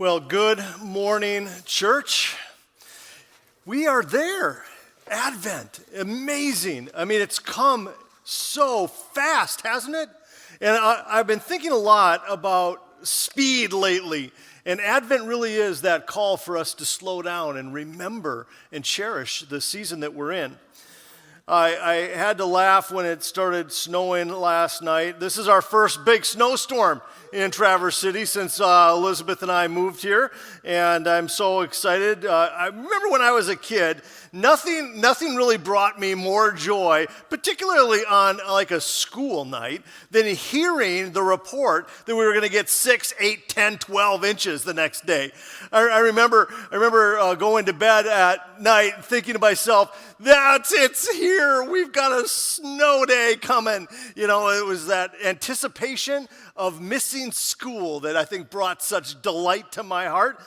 Well, good morning, church. We are there. Advent, amazing. I mean, it's come so fast, hasn't it? And I've been thinking a lot about speed lately. And Advent really is that call for us to slow down and remember and cherish the season that we're in. I had to laugh when it started snowing last night. This is our first big snowstorm in Traverse City since Elizabeth and I moved here, and I'm so excited. I remember when I was a kid, nothing really brought me more joy, particularly on like a school night, than hearing the report that we were going to get 6, 8, 10, 12 inches the next day. I remember going to bed at night thinking to myself, it's here. We've got a snow day coming. You know, it was that anticipation of missing school that I think brought such delight to my heart.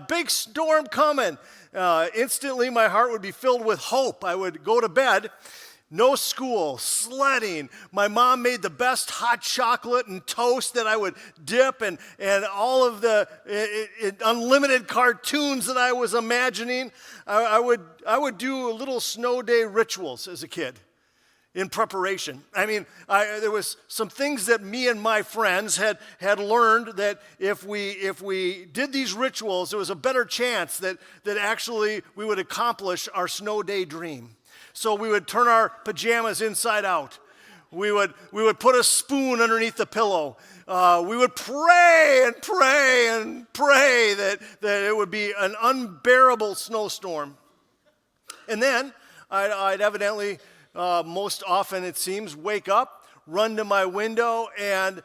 Big storm coming. Instantly, my heart would be filled with hope. I would go to bed. No school, sledding. My mom made the best hot chocolate and toast that I would dip, and all of the unlimited cartoons that I was imagining. I would do little snow day rituals as a kid in preparation. I mean, there was some things that me and my friends had learned that if we did these rituals, there was a better chance that actually we would accomplish our snow day dream. So we would turn our pajamas inside out. We would put a spoon underneath the pillow. We would pray and pray and pray that it would be an unbearable snowstorm. And then I'd evidently, most often it seems, wake up, run to my window, and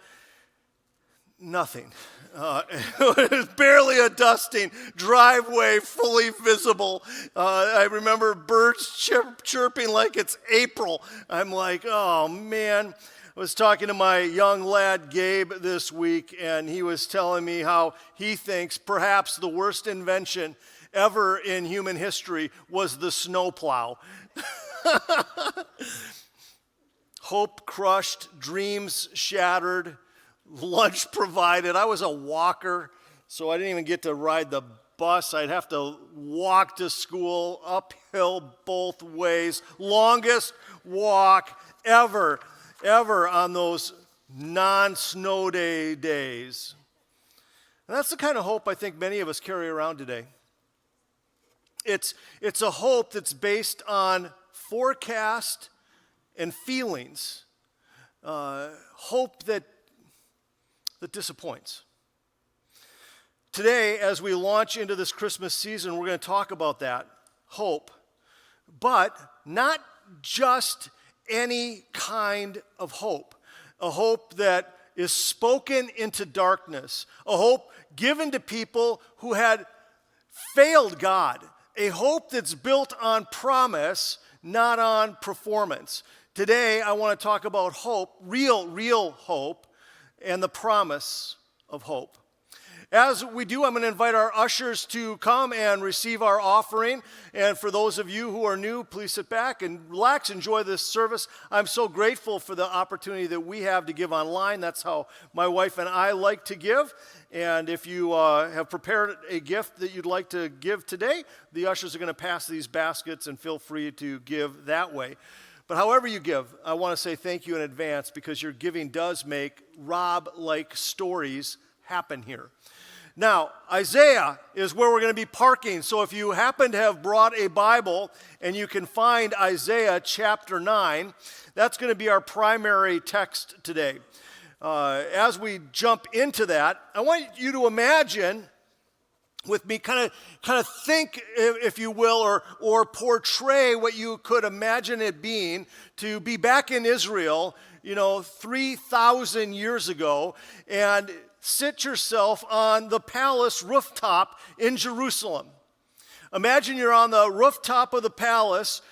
nothing. It was barely a dusting, driveway fully visible. I remember birds chirping like it's April. I'm like, oh man. I was talking to my young lad Gabe this week, and he was telling me how he thinks perhaps the worst invention ever in human history was the snowplow. Hope crushed, dreams shattered, lunch provided. I was a walker, so I didn't even get to ride the bus. I'd have to walk to school, uphill both ways. Longest walk ever on those non-snow day days. And that's the kind of hope I think many of us carry around today. It's a hope that's based on forecast and feelings. Hope that disappoints. Today, as we launch into this Christmas season, we're going to talk about that hope, but not just any kind of hope. A hope that is spoken into darkness, a hope given to people who had failed God, a hope that's built on promise, not on performance. Today, I want to talk about hope, real hope, and the promise of hope. As we do, I'm going to invite our ushers to come and receive our offering. And for those of you who are new, please sit back and relax, enjoy this service. I'm so grateful for the opportunity that we have to give online. That's how my wife and I like to give. And if you have prepared a gift that you'd like to give today, the ushers are going to pass these baskets, and feel free to give that way. But however you give, I want to say thank you in advance, because your giving does make Rob-like stories happen here. Now, Isaiah is where we're going to be parking. So if you happen to have brought a Bible and you can find Isaiah chapter 9, that's going to be our primary text today. As we jump into that, I want you to imagine with me, kind of think, if you will, or portray what you could imagine it being to be back in Israel, 3,000 years ago, and sit yourself on the palace rooftop in Jerusalem. Imagine you're on the rooftop of the palace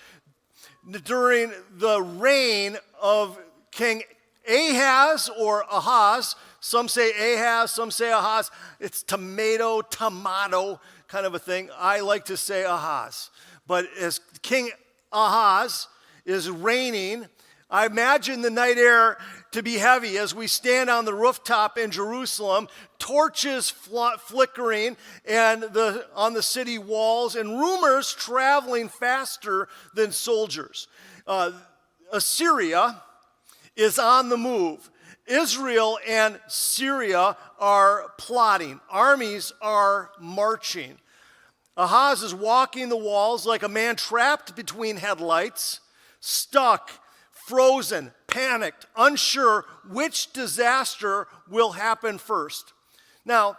during the reign of King Ahaz or Ahaz. Some say Ahaz, some say Ahaz. It's tomato kind of a thing. I like to say Ahaz. But as King Ahaz is reigning I imagine the night air to be heavy as we stand on the rooftop in Jerusalem, torches flickering and on the city walls, and rumors traveling faster than soldiers. Assyria is on the move. Israel and Syria are plotting. Armies are marching. Ahaz is walking the walls like a man trapped between headlights, stuck, frozen, panicked, unsure which disaster will happen first. Now,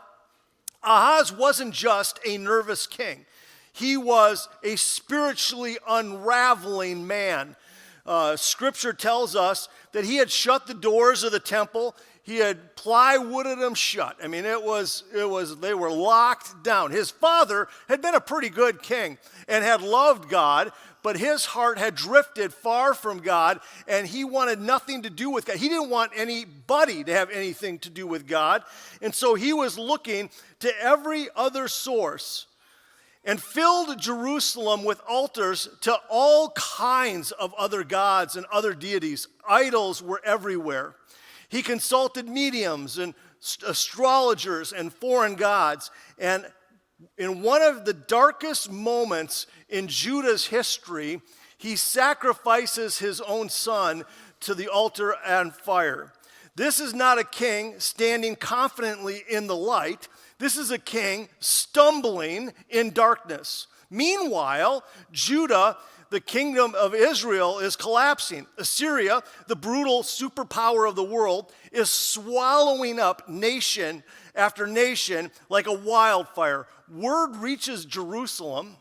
Ahaz wasn't just a nervous king. He was a spiritually unraveling man. Scripture tells us that he had shut the doors of the temple. He had plywooded them shut. I mean, they were locked down. His father had been a pretty good king and had loved God, but his heart had drifted far from God, and he wanted nothing to do with God. He didn't want anybody to have anything to do with God, and so he was looking to every other source and filled Jerusalem with altars to all kinds of other gods and other deities. Idols were everywhere. He consulted mediums and astrologers and foreign gods, and in one of the darkest moments in Judah's history, he sacrifices his own son to the altar and fire. This is not a king standing confidently in the light. This is a king stumbling in darkness. Meanwhile, Judah, the kingdom of Israel, is collapsing. Assyria, the brutal superpower of the world, is swallowing up nation after nation like a wildfire. Word reaches Jerusalem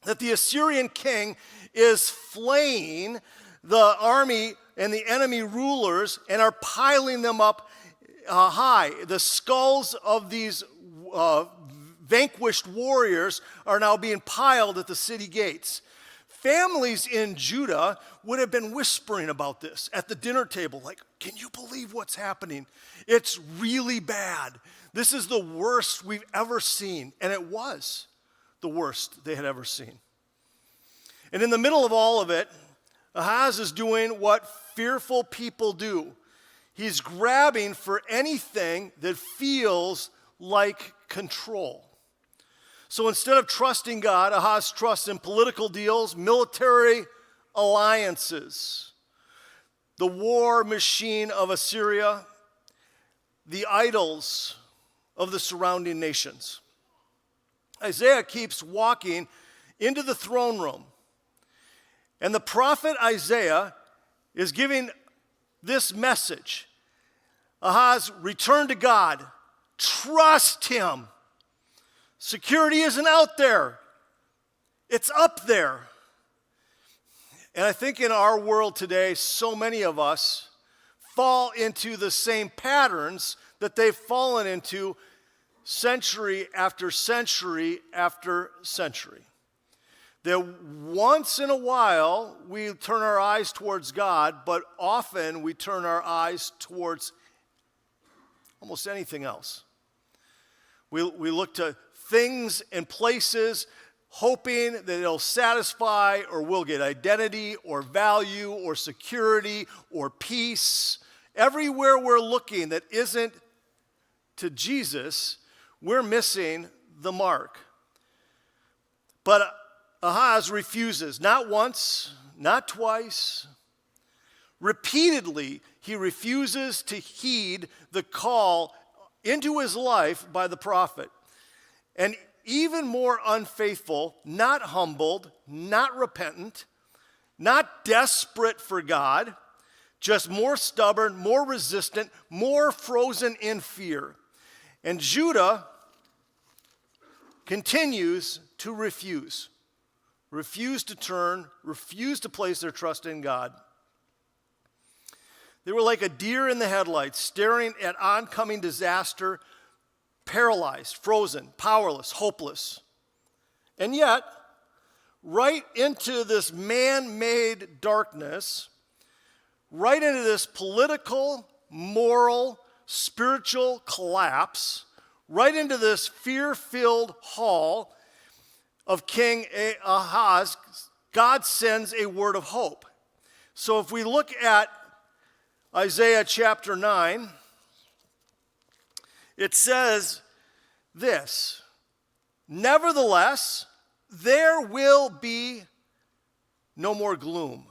that the Assyrian king is flaying the army and the enemy rulers and are piling them up high. The skulls of these vanquished warriors are now being piled at the city gates. Families in Judah would have been whispering about this at the dinner table, like, can you believe what's happening? It's really bad. This is the worst we've ever seen. And it was the worst they had ever seen. And in the middle of all of it, Ahaz is doing what fearful people do. He's grabbing for anything that feels like control. So instead of trusting God, Ahaz trusts in political deals, military alliances, the war machine of Assyria, the idols of the surrounding nations. Isaiah keeps walking into the throne room, and the prophet Isaiah is giving this message. Ahaz, return to God. Trust him. Security isn't out there. It's up there. And I think in our world today, so many of us fall into the same patterns that they've fallen into century after century after century. That once in a while we turn our eyes towards God, but often we turn our eyes towards almost anything else. We look to things and places hoping that it'll satisfy or we'll get identity or value or security or peace. Everywhere we're looking that isn't to Jesus, we're missing the mark. But Ahaz refuses, not once, not twice. Repeatedly, he refuses to heed the call into his life by the prophet. And even more unfaithful, not humbled, not repentant, not desperate for God, just more stubborn, more resistant, more frozen in fear. And Judah continues to refuse to turn, refuse to place their trust in God. They were like a deer in the headlights, staring at oncoming disaster, paralyzed, frozen, powerless, hopeless. And yet, right into this man-made darkness, right into this political, moral, spiritual collapse, right into this fear-filled hall of King Ahaz, God sends a word of hope. So if we look at Isaiah chapter 9, it says this, nevertheless, there will be no more gloom.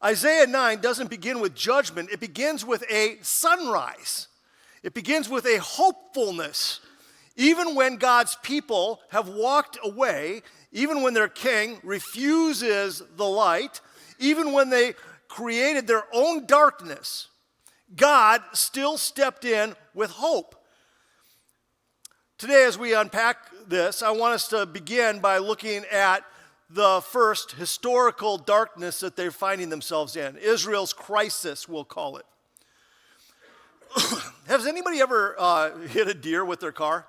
Isaiah 9 doesn't begin with judgment. It begins with a sunrise. It begins with a hopefulness. Even when God's people have walked away, even when their king refuses the light, even when they created their own darkness, God still stepped in with hope. Today, as we unpack this, I want us to begin by looking at the first historical darkness that they're finding themselves in. Israel's crisis, we'll call it. Has anybody ever hit a deer with their car?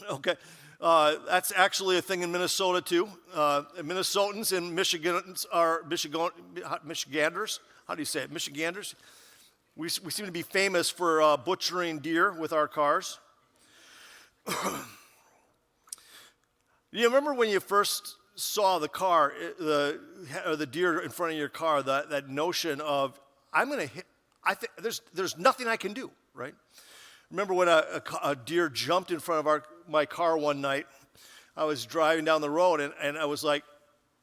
Okay. That's actually a thing in Minnesota, too. Minnesotans and Michiganders are Michiganders. How do you say it? Michiganders. We seem to be famous for butchering deer with our cars. You remember when you first saw the car, the deer in front of your car, that notion of, I'm going to hit, there's nothing I can do, right? Remember when a deer jumped in front of my car one night. I was driving down the road, and I was like,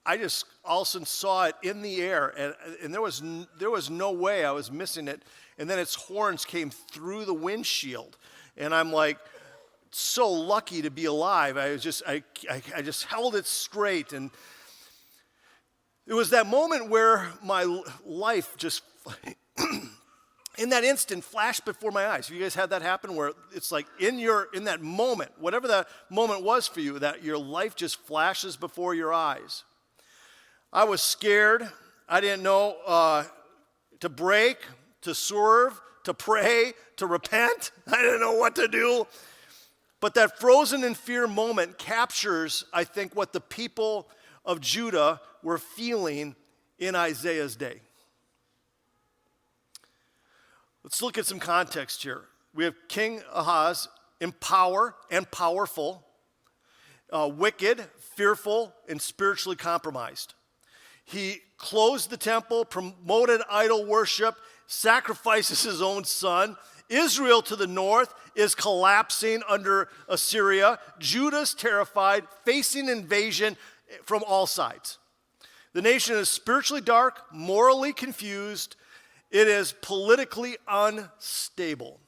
I just all of a sudden saw it in the air, and there was no way I was missing it. And then its horns came through the windshield, and I'm like, so lucky to be alive. I just held it straight, and it was that moment where my life just in that instant flashed before my eyes. Have you guys had that happen where it's like in that moment, whatever that moment was for you, that your life just flashes before your eyes? I was scared. I didn't know to brake, to swerve, to pray, to repent. I didn't know what to do. But that frozen in fear moment captures, I think, what the people of Judah were feeling in Isaiah's day. Let's look at some context here. We have King Ahaz in power and powerful, wicked, fearful, and spiritually compromised. He closed the temple, promoted idol worship, sacrifices his own son. Israel to the north is collapsing under Assyria. Judah's terrified, facing invasion from all sides. The nation is spiritually dark, morally confused. It is politically unstable.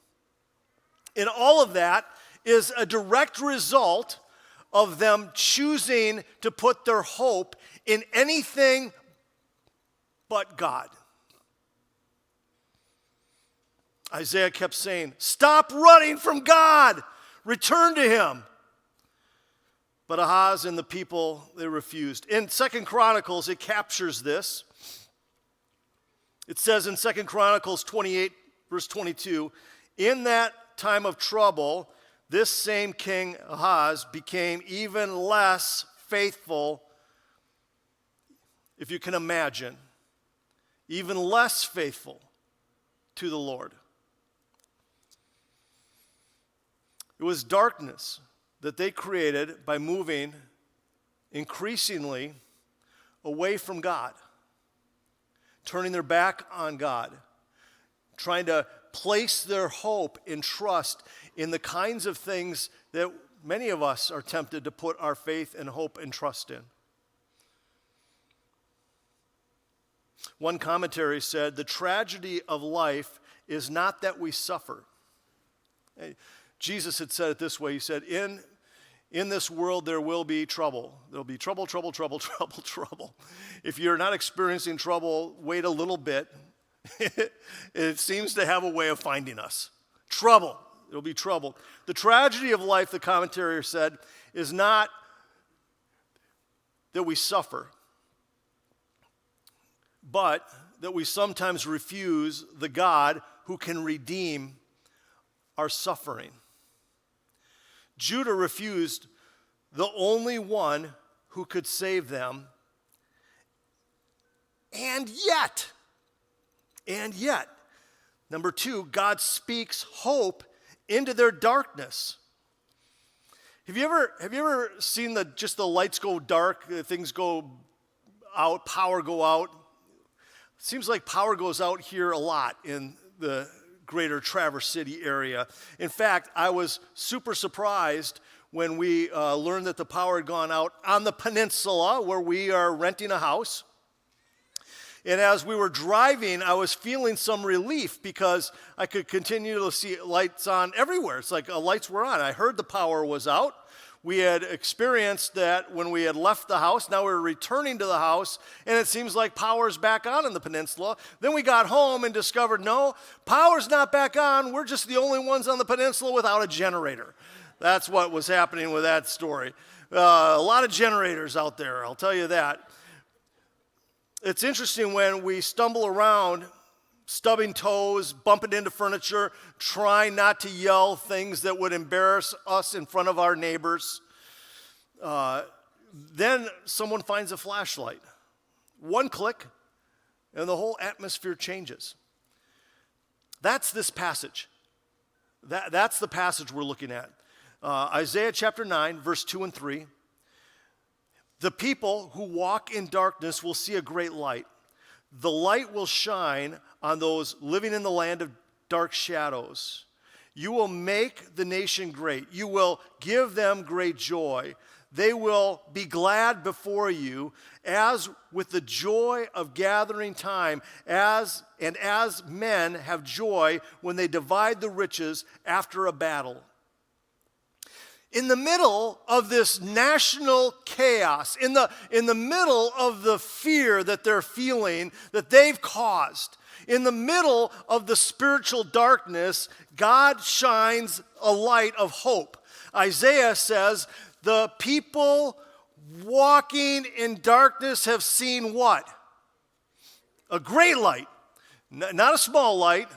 And all of that is a direct result of them choosing to put their hope in anything but God. Isaiah kept saying, stop running from God, return to him. But Ahaz and the people, they refused. In 2 Chronicles, it captures this. It says in 2 Chronicles 28, verse 22, in that time of trouble, this same king Ahaz became even less faithful, if you can imagine, even less faithful to the Lord. It was darkness that they created by moving increasingly away from God, turning their back on God, trying to place their hope and trust in the kinds of things that many of us are tempted to put our faith and hope and trust in. One commentary said, the tragedy of life is not that we suffer. Jesus had said it this way. He said, in this world there will be trouble. There'll be trouble, trouble, trouble, trouble, trouble. If you're not experiencing trouble, wait a little bit. It seems to have a way of finding us. Trouble. It'll be trouble. The tragedy of life, the commentary said, is not that we suffer, but that we sometimes refuse the God who can redeem our suffering. Judah refused the only one who could save them, and yet, number two, God speaks hope into their darkness. Have you ever seen the lights go dark, things go out, power go out? Seems like power goes out here a lot in the greater Traverse City area. In fact, I was super surprised when we learned that the power had gone out on the peninsula where we are renting a house. And as we were driving, I was feeling some relief because I could continue to see lights on everywhere. It's like lights were on. I heard the power was out. We had experienced that when we had left the house. Now we were returning to the house, and it seems like power's back on in the peninsula. Then we got home and discovered, no, power's not back on. We're just the only ones on the peninsula without a generator. That's what was happening with that story. A lot of generators out there, I'll tell you that. It's interesting when we stumble around, stubbing toes, bumping into furniture, trying not to yell things that would embarrass us in front of our neighbors. Then someone finds a flashlight. One click, and the whole atmosphere changes. That's this passage. That's the passage we're looking at. Isaiah chapter 9, verse 2 and 3. The people who walk in darkness will see a great light. The light will shine on those living in the land of dark shadows. You will make the nation great. You will give them great joy. They will be glad before you, as with the joy of gathering time, as men have joy when they divide the riches after a battle. In the middle of this national chaos, in the middle of the fear that they're feeling, that they've caused, in the middle of the spiritual darkness, God shines a light of hope. Isaiah says, the people walking in darkness have seen what? A great light. Not a small light,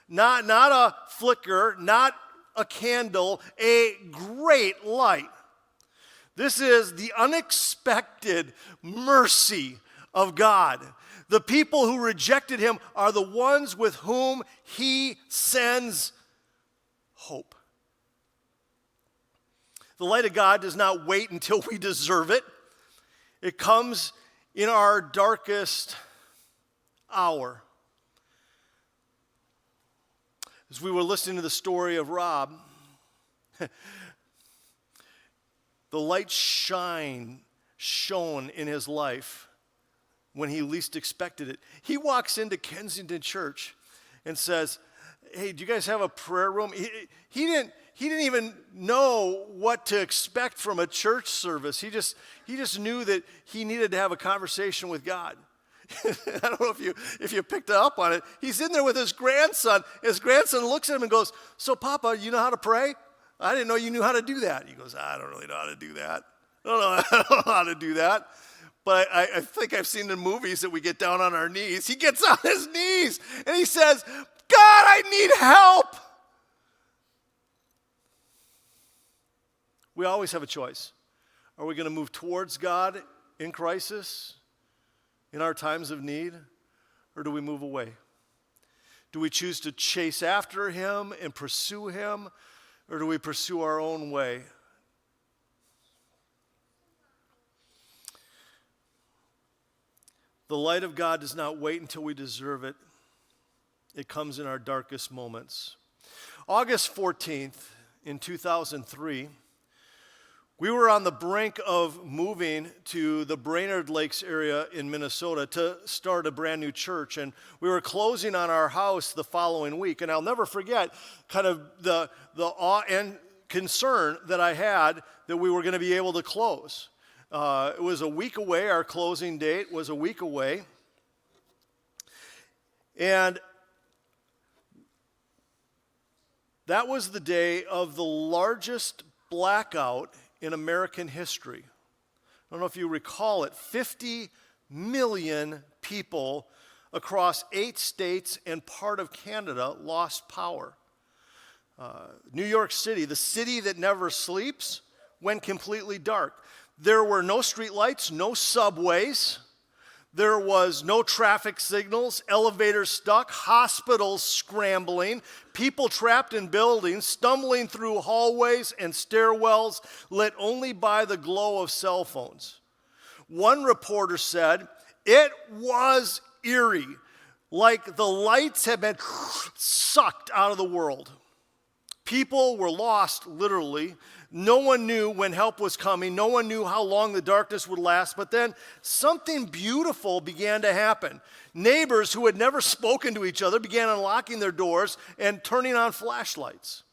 not a flicker, not a candle, a great light. This is the unexpected mercy of God. The people who rejected him are the ones with whom he sends hope. The light of God does not wait until we deserve it. It comes in our darkest hour. As we were listening to the story of Rob, the light shone in his life when he least expected it. He walks into Kensington Church and says, hey, do you guys have a prayer room? He didn't even know what to expect from a church service. He just knew that he needed to have a conversation with God. I don't know if you picked up on it. He's in there with his grandson. His grandson looks at him and goes, so Papa, you know how to pray? I didn't know you knew how to do that. He goes, I don't really know how to do that. I don't know how to do that. But I think I've seen in movies that we get down on our knees. He gets on his knees and he says, God, I need help. We always have a choice. Are we going to move towards God in crisis, in our times of need, or do we move away? Do we choose to chase after him and pursue him, or do we pursue our own way? The light of God does not wait until we deserve it. It comes in our darkest moments. August 14th in 2003, we were on the brink of moving to the Brainerd Lakes area in Minnesota to start a brand new church, and we were closing on our house the following week. And I'll never forget kind of the awe and concern that I had that we were going to be able to close. It was a week away. Our closing date was a week away, and that was the day of the largest blackout in American history. I don't know if you recall it. 50 million people across 8 states and part of Canada lost power. New York City, the city that never sleeps, went completely dark. There were no streetlights, no subways. There was no traffic signals, elevators stuck, hospitals scrambling, people trapped in buildings, stumbling through hallways and stairwells lit only by the glow of cell phones. One reporter said, "It was eerie. like the lights had been sucked out of the world. People were lost, literally. No one knew when help was coming. No one knew how long the darkness would last. But then something beautiful began to happen. Neighbors who had never spoken to each other began unlocking their doors and turning on flashlights.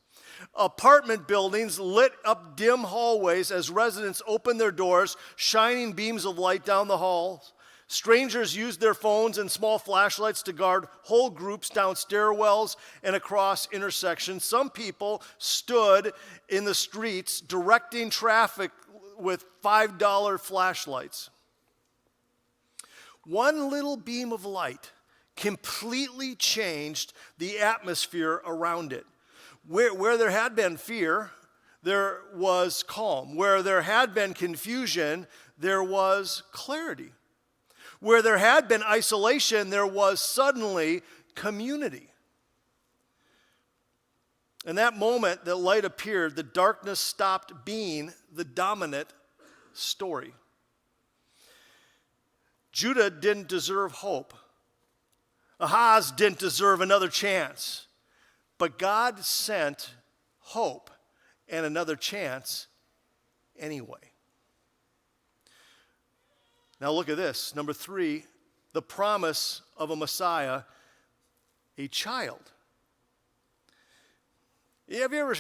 Apartment buildings lit up dim hallways as residents opened their doors, shining beams of light down the halls. Strangers used their phones and small flashlights to guard whole groups down stairwells and across intersections. Some people stood in the streets directing traffic with $5 flashlights. One little beam of light completely changed the atmosphere around it. Where there had been fear, there was calm. Where there had been confusion, there was clarity. Where there had been isolation, there was suddenly community. In that moment that light appeared, the darkness stopped being the dominant story. Judah didn't deserve hope. Ahaz didn't deserve another chance. But God sent hope and another chance anyway. Now look at this. Number 3, the promise of a Messiah, a child. Have you ever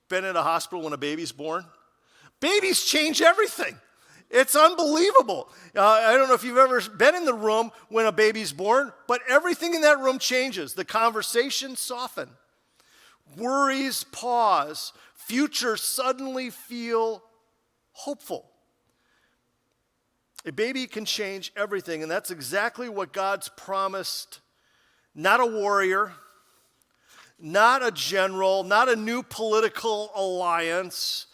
been in a hospital when a baby's born? Babies change everything. It's unbelievable. I don't know if you've ever been in the room when a baby's born, but everything in that room changes. The conversations soften. Worries pause. Futures suddenly feel hopeful. A baby can change everything, and that's exactly what God's promised. Not a warrior, not a general, not a new political alliance,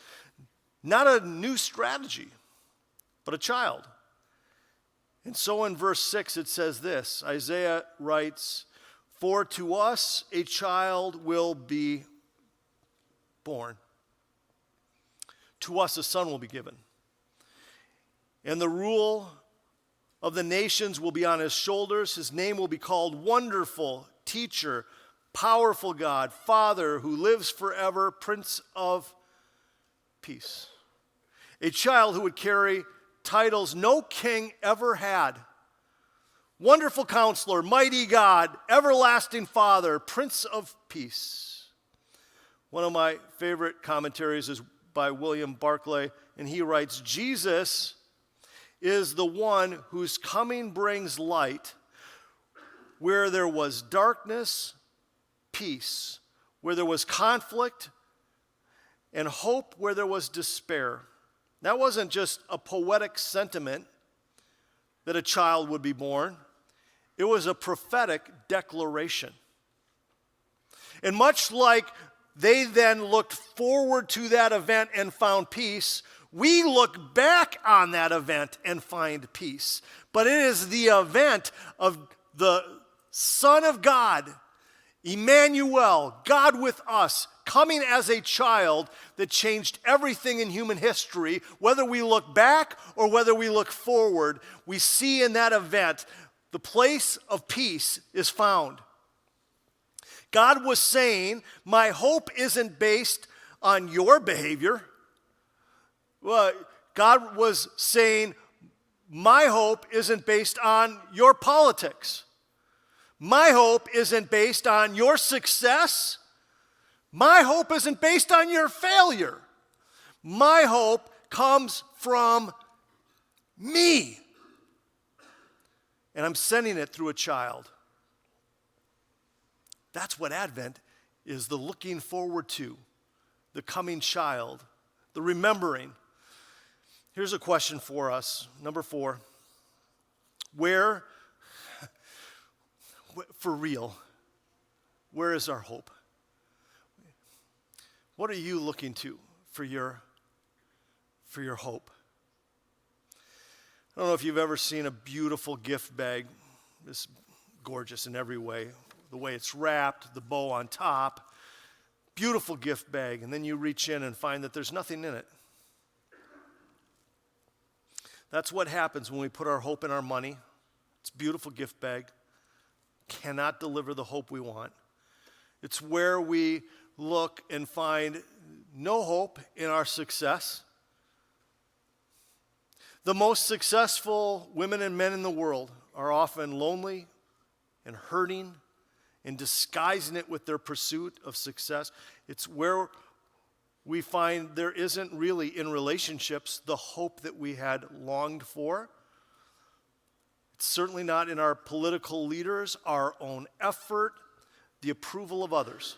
not a new strategy, but a child. And so in verse 6 it says this, Isaiah writes, "For to us a child will be born. To us a son will be given. And the rule of the nations will be on his shoulders. His name will be called Wonderful, Teacher, Powerful God, Father who lives forever, Prince of Peace." A child who would carry titles no king ever had. Wonderful Counselor, Mighty God, Everlasting Father, Prince of Peace. One of my favorite commentaries is by William Barclay, and he writes, Jesus is the one whose coming brings light. Where there was darkness, peace. Where there was conflict, and hope where there was despair. That wasn't just a poetic sentiment that a child would be born. It was a prophetic declaration. And much like they then looked forward to that event and found peace, we look back on that event and find peace. But it is the event of the Son of God, Emmanuel, God with us, coming as a child that changed everything in human history. Whether we look back or whether we look forward, we see in that event the place of peace is found. God was saying, my hope isn't based on your behavior. God was saying, my hope isn't based on your politics. My hope isn't based on your success. My hope isn't based on your failure. My hope comes from me. And I'm sending it through a child. That's what Advent is, the looking forward to, the coming child, the remembering. Here's a question for us. Number 4. Where, for real, where is our hope? What are you looking to for your hope? I don't know if you've ever seen a beautiful gift bag. It's gorgeous in every way. The way it's wrapped, the bow on top. Beautiful gift bag. And then you reach in and find that there's nothing in it. That's what happens when we put our hope in our money. It's a beautiful gift bag. cannot deliver the hope we want. It's where we look and find no hope in our success. The most successful women and men in the world are often lonely and hurting and disguising it with their pursuit of success. It's where we find there isn't really in relationships the hope that we had longed for. It's certainly not in our political leaders, our own effort, the approval of others.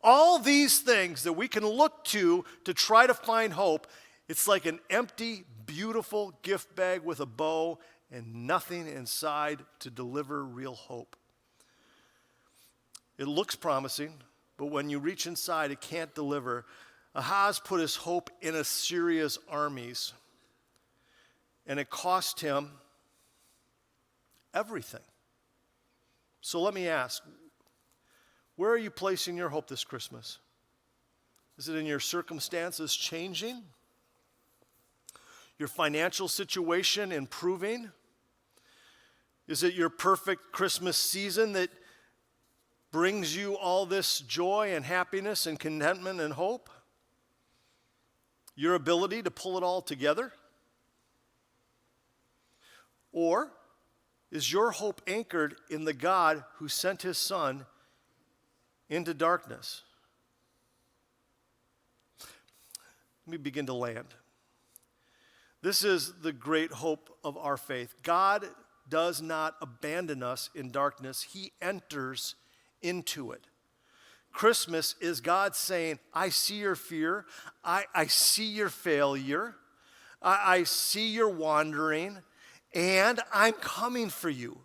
All these things that we can look to try to find hope, it's like an empty, beautiful gift bag with a bow and nothing inside to deliver real hope. It looks promising, but when you reach inside, it can't deliver. Ahaz put his hope in Assyria's armies, and it cost him everything. So let me ask, where are you placing your hope this Christmas? Is it in your circumstances changing? Your financial situation improving? Is it your perfect Christmas season that brings you all this joy and happiness and contentment and hope? Your ability to pull it all together? Or is your hope anchored in the God who sent his Son into darkness? Let me begin to land. This is the great hope of our faith. God does not abandon us in darkness. He enters into it. Christmas is God saying, I see your fear. I see your failure. I see your wandering. And I'm coming for you.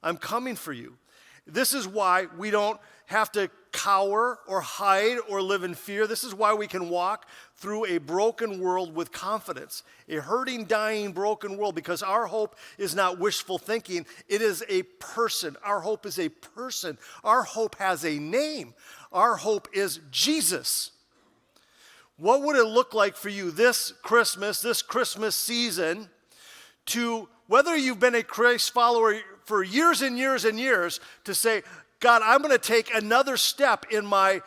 I'm coming for you. This is why we don't have to cower or hide or live in fear. This is why we can walk through a broken world with confidence, a hurting, dying, broken world, because our hope is not wishful thinking. It is a person. Our hope is a person. Our hope has a name. Our hope is Jesus. What would it look like for you this Christmas season, to, whether you've been a Christ follower for years and years and years, to say, God, I'm going to take another step in my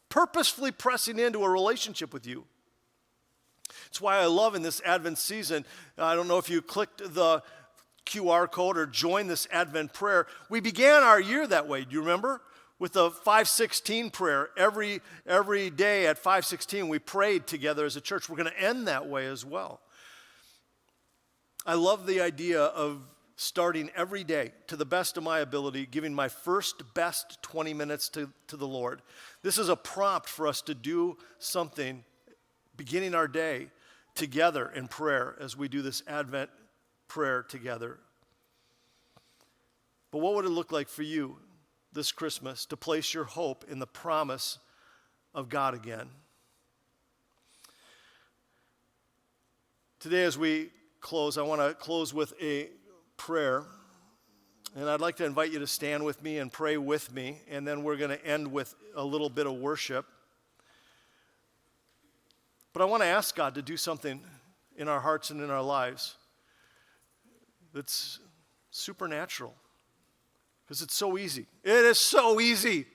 purposefully pressing into a relationship with you. It's why I love in this Advent season, I don't know if you clicked the QR code or joined this Advent prayer. We began our year that way. Do you remember? With the 516 prayer. Every day at 516 we prayed together as a church. We're going to end that way as well. I love the idea of starting every day to the best of my ability, giving my first best 20 minutes to the Lord. This is a prompt for us to do something, beginning our day together in prayer as we do this Advent prayer together. But what would it look like for you this Christmas to place your hope in the promise of God again? Today, as we close, I want to close with a prayer, and I'd like to invite you to stand with me and pray with me, and then we're going to end with a little bit of worship. But I want to ask God to do something in our hearts and in our lives that's supernatural, because it's so easy. It is so easy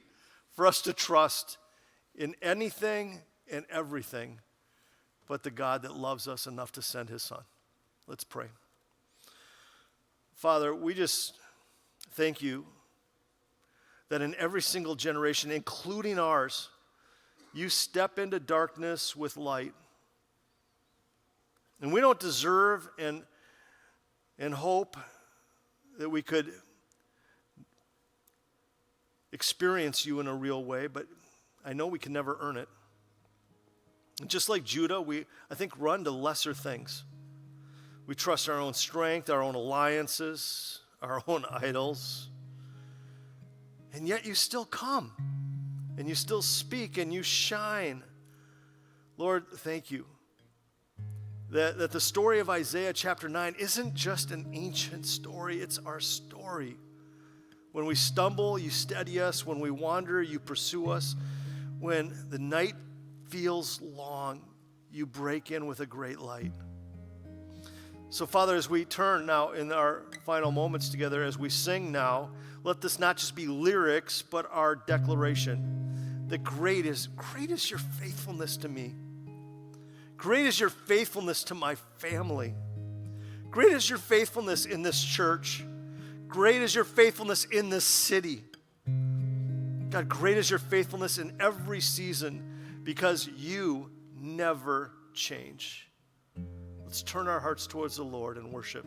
for us to trust in anything and everything but the God that loves us enough to send his Son. Let's pray. Father, we just thank you that in every single generation, including ours, you step into darkness with light. And we don't deserve and hope that we could experience you in a real way, but I know we can never earn it. And just like Judah, we, I think, run to lesser things. We trust our own strength, our own alliances, our own idols. And yet you still come, and you still speak, and you shine. Lord, thank you that the story of Isaiah chapter 9 isn't just an ancient story, it's our story. When we stumble, you steady us. When we wander, you pursue us. When the night feels long, you break in with a great light. So, Father, as we turn now in our final moments together, as we sing now, let this not just be lyrics, but our declaration that great is your faithfulness to me. Great is your faithfulness to my family. Great is your faithfulness in this church. Great is your faithfulness in this city. God, great is your faithfulness in every season because you never change. Let's turn our hearts towards the Lord and worship.